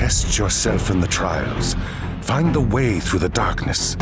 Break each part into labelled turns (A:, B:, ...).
A: Test yourself in the trials. Find the way through the darkness.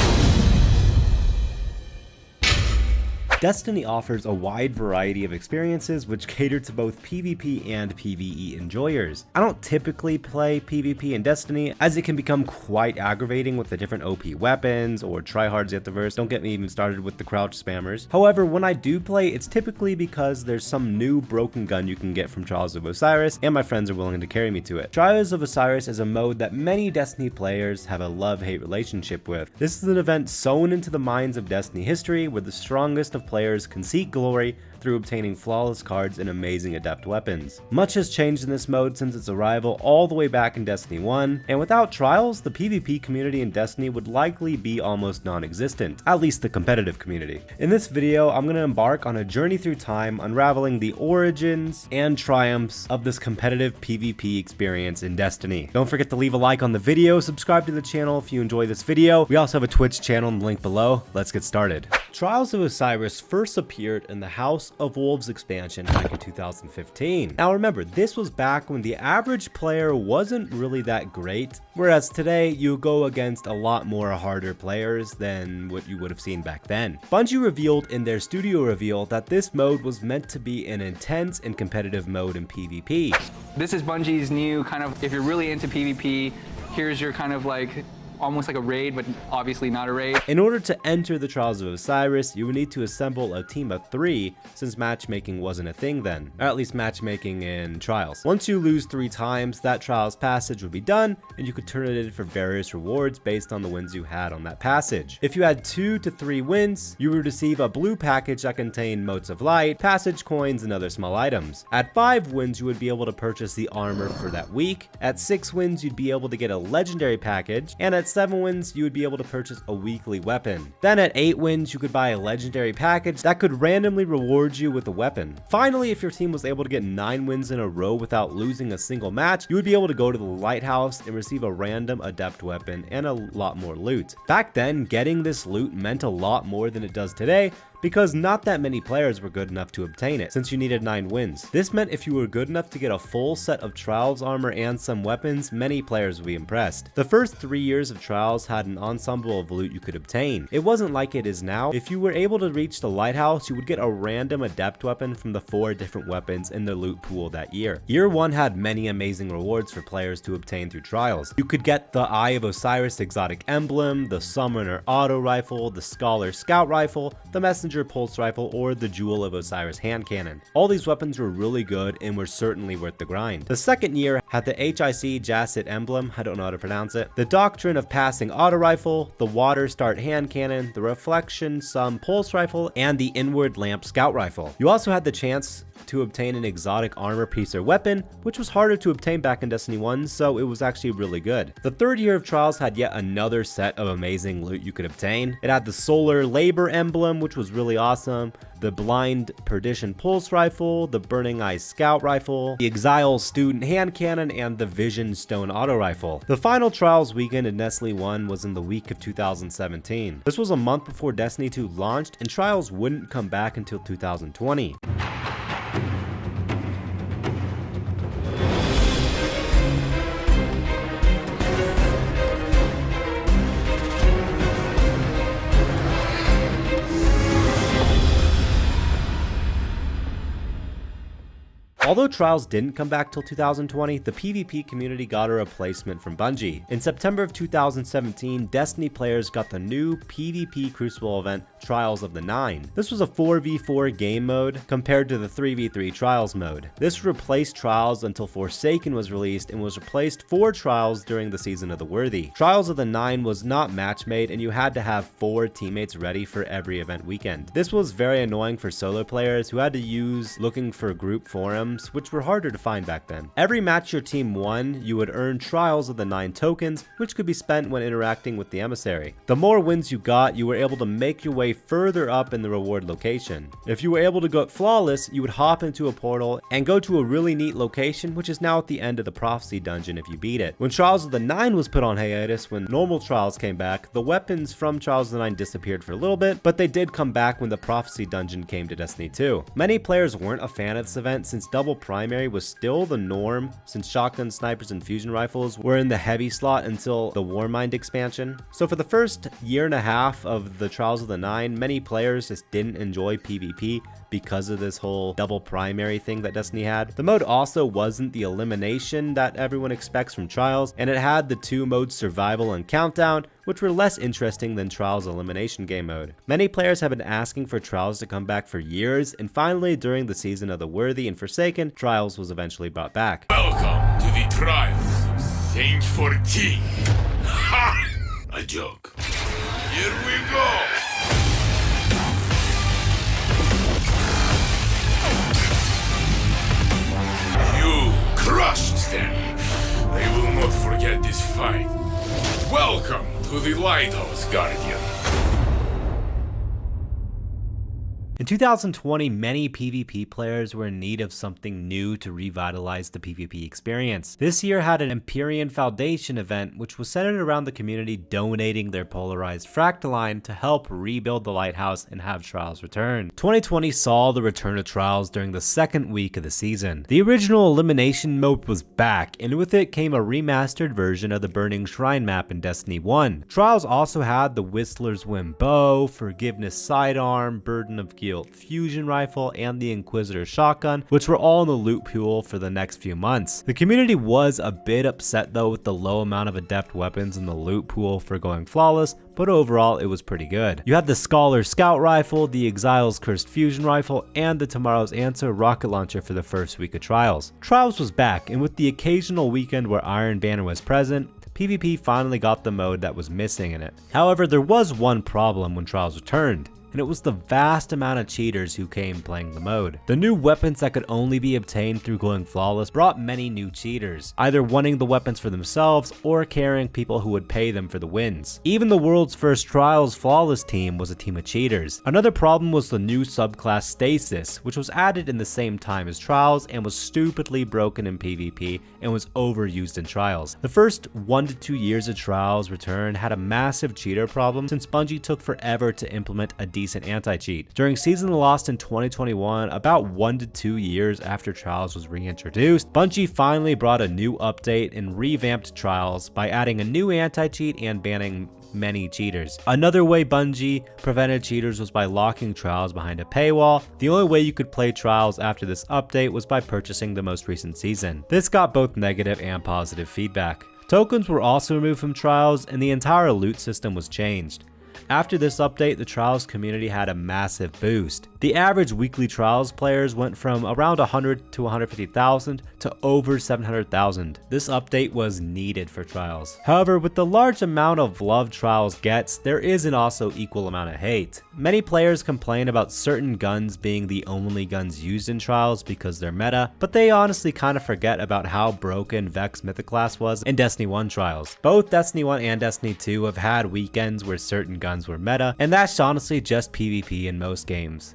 B: Destiny offers a wide variety of experiences which cater to both PvP and PvE enjoyers. I don't typically play PvP in Destiny as it can become quite aggravating with the different OP weapons or tryhards you have to verse. Don't get me even started with the crouch spammers. However, when I do play, it's typically because there's some new broken gun you can get from Trials of Osiris and my friends are willing to carry me to it. Trials of Osiris is a mode that many Destiny players have a love-hate relationship with. This is an event sewn into the minds of Destiny history where the strongest of players can seek glory through obtaining flawless cards and amazing adept weapons. Much has changed in this mode since its arrival all the way back in Destiny 1, and without Trials, the PvP community in Destiny would likely be almost non-existent, at least the competitive community. In this video, I'm going to embark on a journey through time unraveling the origins and triumphs of this competitive PvP experience in Destiny. Don't forget to leave a like on the video, subscribe to the channel if you enjoy this video. We also have a Twitch channel in the link below. Let's get started. Trials of Osiris first appeared in the House of Wolves expansion back in 2015. Now remember, this was back when the average player wasn't really that great, whereas today you go against a lot more harder players than what you would have seen back then. Bungie revealed in their studio reveal that this mode was meant to be an intense and competitive mode in PvP.
C: This is Bungie's new kind of, if you're really into PvP, here's your kind of like almost like a raid, but obviously not a raid.
B: In order to enter the Trials of Osiris, you would need to assemble a team of 3 since matchmaking wasn't a thing then, or at least matchmaking in Trials. Once you lose 3 times, that Trials passage would be done and you could turn it in for various rewards based on the wins you had on that passage. If you had 2 to 3 wins, you would receive a blue package that contained Motes of Light, passage coins, and other small items. At 5 wins, you would be able to purchase the armor for that week. At 6 wins, you'd be able to get a legendary package, and at 7 wins, you would be able to purchase a weekly weapon. Then at 8 wins, you could buy a legendary package that could randomly reward you with a weapon. Finally, if your team was able to get 9 wins in a row without losing a single match, you would be able to go to the lighthouse and receive a random adept weapon and a lot more loot. Back then, getting this loot meant a lot more than it does today, because not that many players were good enough to obtain it, since you needed 9 wins. This meant if you were good enough to get a full set of Trials armor and some weapons, many players would be impressed. The first 3 years of Trials had an ensemble of loot you could obtain. It wasn't like it is now. If you were able to reach the lighthouse, you would get a random adept weapon from the 4 different weapons in the loot pool that year. Year 1 had many amazing rewards for players to obtain through Trials. You could get the Eye of Osiris exotic emblem, the Summoner auto rifle, the Scholar scout rifle, the Messenger pulse rifle, or the Jewel of Osiris hand cannon. All these weapons were really good and were certainly worth the grind. The second year had the HIC Jacet emblem, I don't know how to pronounce it, the Doctrine of Passing auto rifle, the Water Start hand cannon, the Reflection Sum pulse rifle, and the Inward Lamp scout rifle. You also had the chance to obtain an exotic armor piece or weapon, which was harder to obtain back in Destiny 1, so it was actually really good. The third year of Trials had yet another set of amazing loot you could obtain. It had the Solar Labor emblem, which was really awesome, the Blind Perdition pulse rifle, the Burning Eye scout rifle, the Exile Student hand cannon, and the Vision Stone auto rifle. The final Trials weekend in Destiny 1 was in the week of 2017. This was a month before Destiny 2 launched, and Trials wouldn't come back until 2020. Although Trials didn't come back till 2020, the PvP community got a replacement from Bungie. In September of 2017, Destiny players got the new PvP Crucible event, Trials of the Nine. This was a 4v4 game mode compared to the 3v3 Trials mode. This replaced Trials until Forsaken was released and was replaced for Trials during the Season of the Worthy. Trials of the Nine was not match made and you had to have 4 teammates ready for every event weekend. This was very annoying for solo players who had to use looking for group forums, which were harder to find back then. Every match your team won, you would earn Trials of the Nine tokens, which could be spent when interacting with the emissary. The more wins you got, you were able to make your way further up in the reward location. If you were able to go flawless, you would hop into a portal and go to a really neat location, which is now at the end of the Prophecy dungeon if you beat it. When Trials of the Nine was put on hiatus, when normal Trials came back, the weapons from Trials of the Nine disappeared for a little bit, but they did come back when the Prophecy dungeon came to Destiny 2. Many players weren't a fan of this event since double double primary was still the norm since shotgun snipers and fusion rifles were in the heavy slot until the Warmind expansion. So for the first year and a half of the Trials of the Nine, many players just didn't enjoy PvP because of this whole double primary thing that Destiny had. The mode also wasn't the elimination that everyone expects from Trials, and it had the two modes survival and countdown, which were less interesting than Trials elimination game mode. Many players have been asking for Trials to come back for years, and finally during the season of the Worthy and Forsaken, Trials was eventually brought back.
D: Welcome to the Trials of Saint 14. Ha! A joke. Here we go! You crushed them. They will not forget this fight. Welcome to the Lighthouse Guardian.
B: In 2020, many PvP players were in need of something new to revitalize the PvP experience. This year had an Empyrean Foundation event, which was centered around the community donating their polarized Fractaline to help rebuild the lighthouse and have Trials return. 2020 saw the return of Trials during the second week of the season. The original elimination mode was back, and with it came a remastered version of the Burning Shrine map in Destiny 1. Trials also had the Whistler's Whim bow, Forgiveness sidearm, Burden of Guilt fusion rifle, and the Inquisitor shotgun, which were all in the loot pool for the next few months. The community was a bit upset though with the low amount of adept weapons in the loot pool for going flawless, but overall it was pretty good. You had the Scholar's Scout Rifle, the Exile's Cursed Fusion Rifle, and the Tomorrow's Answer rocket launcher for the first week of Trials. Trials was back, and with the occasional weekend where Iron Banner was present, PvP finally got the mode that was missing in it. However, there was one problem when Trials returned, and it was the vast amount of cheaters who came playing the mode. The new weapons that could only be obtained through going flawless brought many new cheaters, either wanting the weapons for themselves or carrying people who would pay them for the wins. Even the world's first Trials flawless team was a team of cheaters. Another problem was the new subclass Stasis, which was added in the same time as Trials and was stupidly broken in PvP and was overused in Trials. The first 1 to 2 years of Trials return had a massive cheater problem since Bungie took forever to implement a decent anti-cheat. During Season of the Lost in 2021, about 1 to 2 years after Trials was reintroduced, Bungie finally brought a new update and revamped Trials by adding a new anti-cheat and banning many cheaters. Another way Bungie prevented cheaters was by locking Trials behind a paywall. The only way you could play Trials after this update was by purchasing the most recent season. This got both negative and positive feedback. Tokens were also removed from Trials, and the entire loot system was changed. After this update, the Trials community had a massive boost. The average weekly Trials players went from around 100 to 150,000 to over 700,000. This update was needed for Trials. However, with the large amount of love Trials gets, there is an also equal amount of hate. Many players complain about certain guns being the only guns used in Trials because they're meta, but they honestly kind of forget about how broken Vex Mythoclast was in Destiny 1 Trials. Both Destiny 1 and Destiny 2 have had weekends where certain guns were meta, and that's honestly just PvP in most games.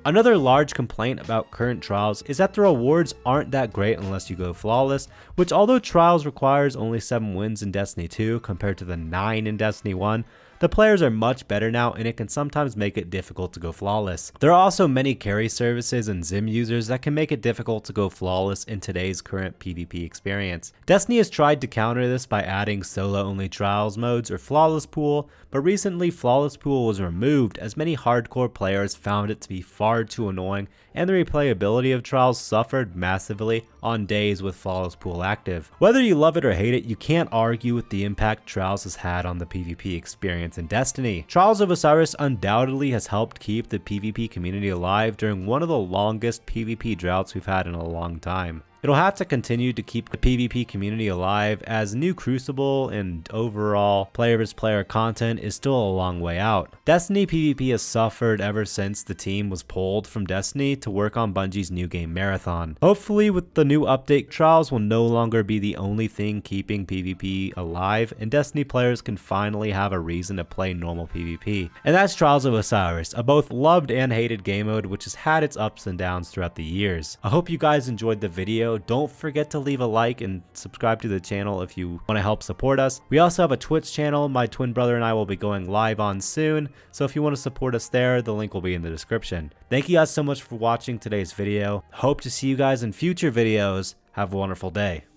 B: Another large complaint about current Trials is that the rewards aren't that great unless you go flawless, which although Trials requires only 7 wins in Destiny 2 compared to the 9 in Destiny 1, the players are much better now, and it can sometimes make it difficult to go flawless. There are also many carry services and Zim users that can make it difficult to go flawless in today's current PvP experience. Destiny has tried to counter this by adding solo-only Trials modes or Flawless Pool, but recently Flawless Pool was removed as many hardcore players found it to be far too annoying, and the replayability of Trials suffered massively on days with Flawless Pool active. Whether you love it or hate it, you can't argue with the impact Trials has had on the PvP experience in Destiny. Trials of Osiris undoubtedly has helped keep the PvP community alive during one of the longest PvP droughts we've had in a long time. It'll have to continue to keep the PvP community alive as new Crucible and overall player vs player content is still a long way out. Destiny PvP has suffered ever since the team was pulled from Destiny to work on Bungie's new game Marathon. Hopefully with the new update, Trials will no longer be the only thing keeping PvP alive, and Destiny players can finally have a reason to play normal PvP. And that's Trials of Osiris, a both loved and hated game mode which has had its ups and downs throughout the years. I hope you guys enjoyed the video. video. Don't forget to leave a like and subscribe to the channel if you want to help support us. We also have a Twitch channel my twin brother and I will be going live on soon, so if you want to support us there, the link will be in the description. Thank you guys so much for watching today's video. Hope to see you guys in future videos. Have a wonderful day.